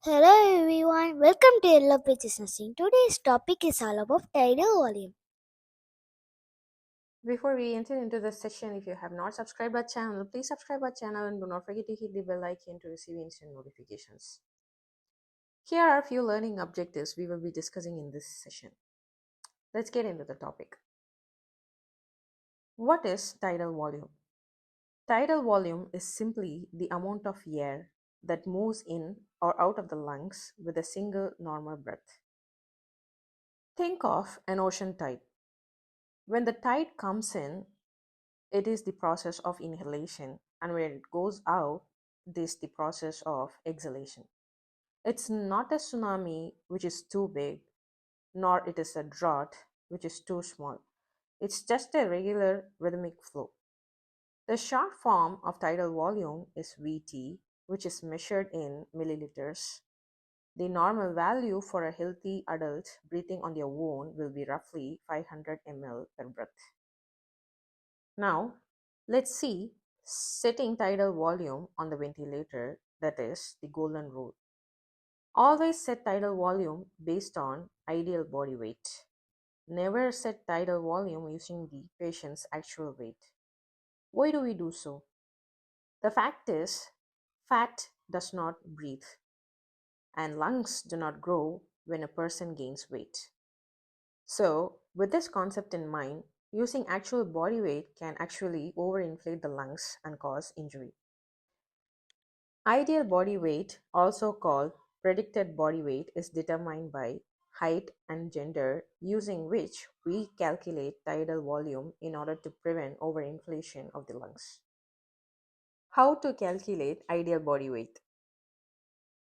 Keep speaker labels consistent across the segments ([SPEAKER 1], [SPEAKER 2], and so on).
[SPEAKER 1] Hello everyone, welcome to Yellow Pages Nursing. Today's topic is all about tidal volume.
[SPEAKER 2] Before we enter into the session, if you have not subscribed our channel, please subscribe our channel and do not forget to hit the bell icon to receive instant notifications. Here are a few learning objectives we will be discussing in this session. Let's get into the topic. What is tidal volume? Tidal volume is simply the amount of air that moves in or out of the lungs with a single normal breath. Think of an ocean tide. When the tide comes in, it is the process of inhalation, and when it goes out, it is the process of exhalation. It's not a tsunami which is too big, nor it is a drought which is too small. It's just a regular rhythmic flow. The short form of tidal volume is Vt, which is measured in milliliters. The normal value for a healthy adult breathing on their own will be roughly 500 ml per breath. Now, let's see setting tidal volume on the ventilator, that is the golden rule. Always set tidal volume based on ideal body weight. Never set tidal volume using the patient's actual weight. Why do we do so? The fact is, fat does not breathe, and lungs do not grow when a person gains weight. So, with this concept in mind, using actual body weight can actually overinflate the lungs and cause injury. Ideal body weight, also called predicted body weight, is determined by height and gender, using which we calculate tidal volume in order to prevent overinflation of the lungs. How to calculate ideal body weight?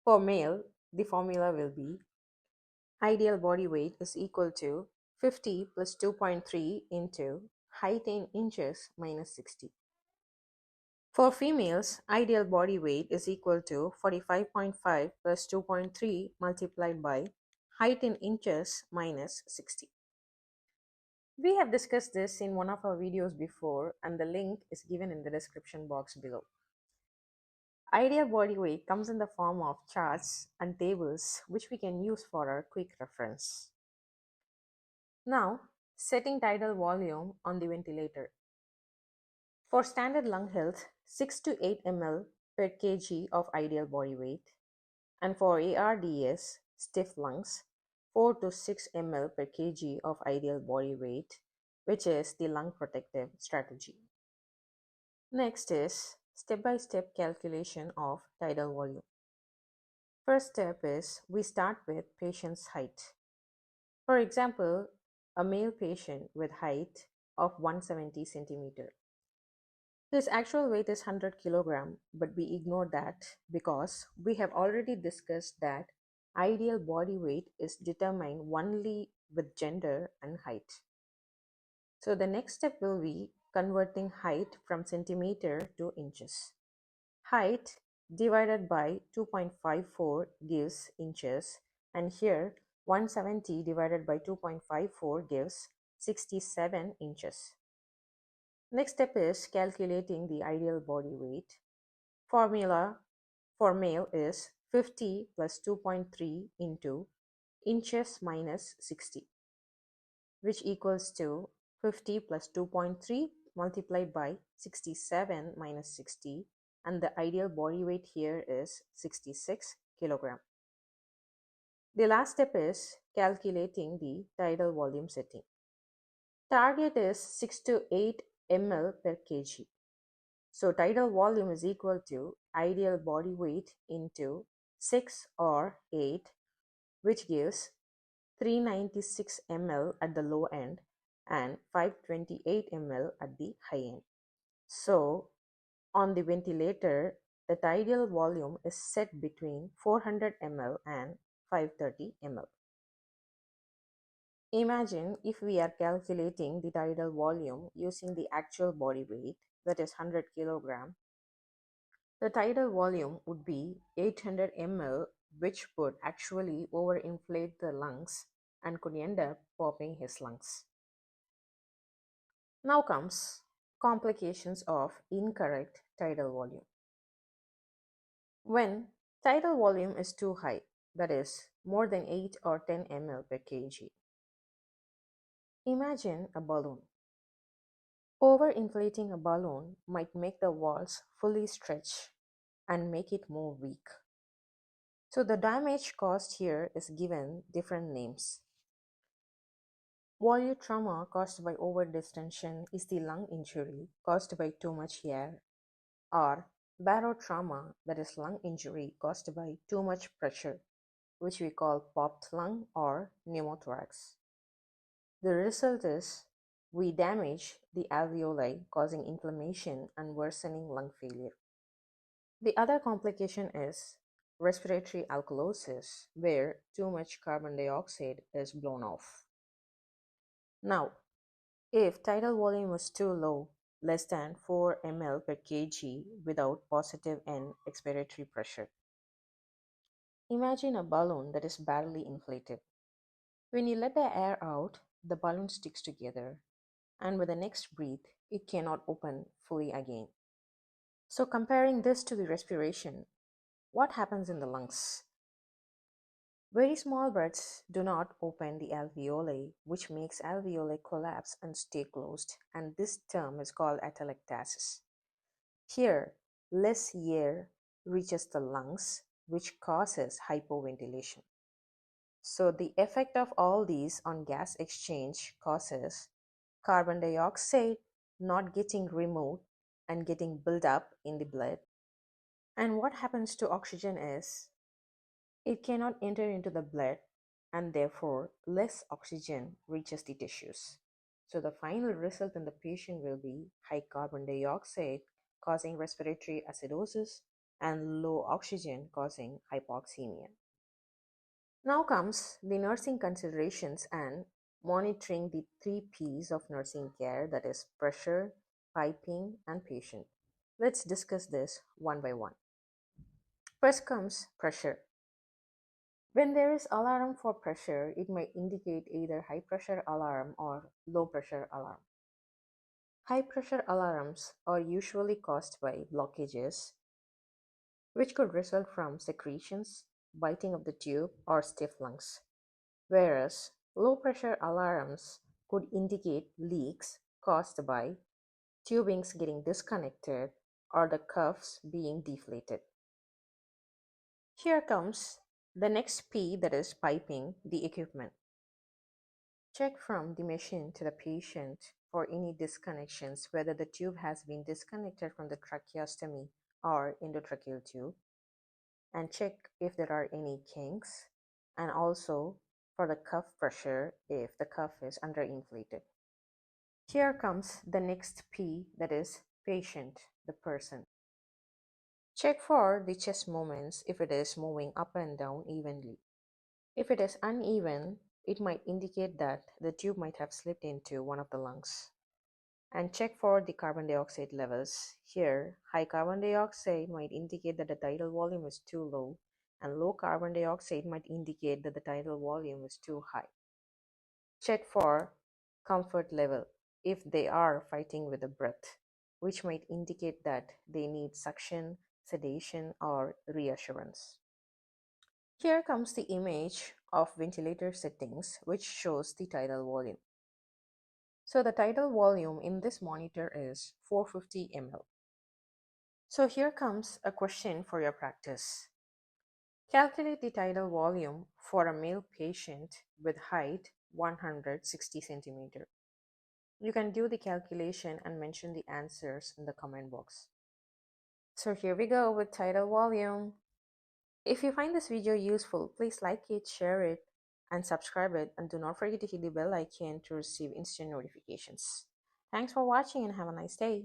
[SPEAKER 2] For male, the formula will be ideal body weight is equal to 50 plus 2.3 into height in inches minus 60. For females, ideal body weight is equal to 45.5 plus 2.3 multiplied by height in inches minus 60. We have discussed this in one of our videos before, and the link is given in the description box below. Ideal body weight comes in the form of charts and tables which we can use for our quick reference. Now, setting tidal volume on the ventilator. For standard lung health, 6 to 8 ml per kg of ideal body weight, and for ARDS, stiff lungs, 4 to 6 ml per kg of ideal body weight, which is the lung protective strategy. Next is step-by-step calculation of tidal volume. First step is we start with patient's height. For example, a male patient with height of 170 centimeter. His actual weight is 100 kilogram, but we ignore that because we have already discussed that ideal body weight is determined only with gender and height. So the next step will be converting height from centimeter to inches. Height divided by 2.54 gives inches, and here 170 divided by 2.54 gives 67 inches. Next step is calculating the ideal body weight. Formula for male is 50 plus 2.3 into inches minus 60, which equals to 50 plus 2.3 multiplied by 67 minus 60, and the ideal body weight here is 66 kilogram. The last step is calculating the tidal volume setting. Target is 6 to 8 ml per kg. So tidal volume is equal to ideal body weight into 6 or 8, which gives 396 ml at the low end and 528 ml at the high end. So on the ventilator, the tidal volume is set between 400 ml and 530 ml. Imagine if we are calculating the tidal volume using the actual body weight, that is 100 kilogram. The tidal volume would be 800 ml, which would actually overinflate the lungs and could end up popping his lungs. Now comes complications of incorrect tidal volume. When tidal volume is too high, that is, more than 8 or 10 ml per kg. Imagine a balloon. Overinflating a balloon might make the walls fully stretch and make it more weak. So the damage caused here is given different names. Volume trauma caused by overdistension is the lung injury caused by too much air, or barotrauma, that is lung injury caused by too much pressure, which we call popped lung or pneumothorax. The result is we damage the alveoli, causing inflammation and worsening lung failure. The other complication is respiratory alkalosis, where too much carbon dioxide is blown off. Now, if tidal volume was too low, less than 4 ml per kg without positive end expiratory pressure, imagine a balloon that is badly inflated. When you let the air out, the balloon sticks together, and with the next breath, it cannot open fully again. So, comparing this to the respiration, what happens in the lungs? Very small breaths do not open the alveoli, which makes alveoli collapse and stay closed, and this term is called atelectasis. Here, less air reaches the lungs, which causes hypoventilation. So, the effect of all these on gas exchange causes carbon dioxide not getting removed and getting built up in the blood. And what happens to oxygen is it cannot enter into the blood, and therefore less oxygen reaches the tissues. So the final result in the patient will be high carbon dioxide causing respiratory acidosis and low oxygen causing hypoxemia. Now comes the nursing considerations and monitoring the 3 P's of nursing care, that is pressure, piping, and patient. Let's discuss this one by one. First comes pressure. When there is alarm for pressure, it may indicate either high pressure alarm or low pressure alarm. High pressure alarms are usually caused by blockages, which could result from secretions, biting of the tube, or stiff lungs, whereas low pressure alarms could indicate leaks caused by tubings getting disconnected or the cuffs being deflated. Here comes the next P, that is piping the equipment. Check from the machine to the patient for any disconnections, whether the tube has been disconnected from the tracheostomy or endotracheal tube, and check if there are any kinks, and also for the cuff pressure if the cuff is underinflated. Here comes the next P, that is patient, the person. Check for the chest movements if it is moving up and down evenly. If it is uneven, it might indicate that the tube might have slipped into one of the lungs. And check for the carbon dioxide levels. Here, high carbon dioxide might indicate that the tidal volume is too low, and low carbon dioxide might indicate that the tidal volume is too high. Check for comfort level if they are fighting with the breath, which might indicate that they need suction, sedation, or reassurance. Here comes the image of ventilator settings, which shows the tidal volume. So the tidal volume in this monitor is 450 ml. So here comes a question for your practice. Calculate the tidal volume for a male patient with height 160 centimeter. You can do the calculation and mention the answers in the comment box. So here we go with tidal volume. If you find this video useful, please like it, share it, and subscribe it, and do not forget to hit the bell icon to receive instant notifications. Thanks for watching and have a nice day.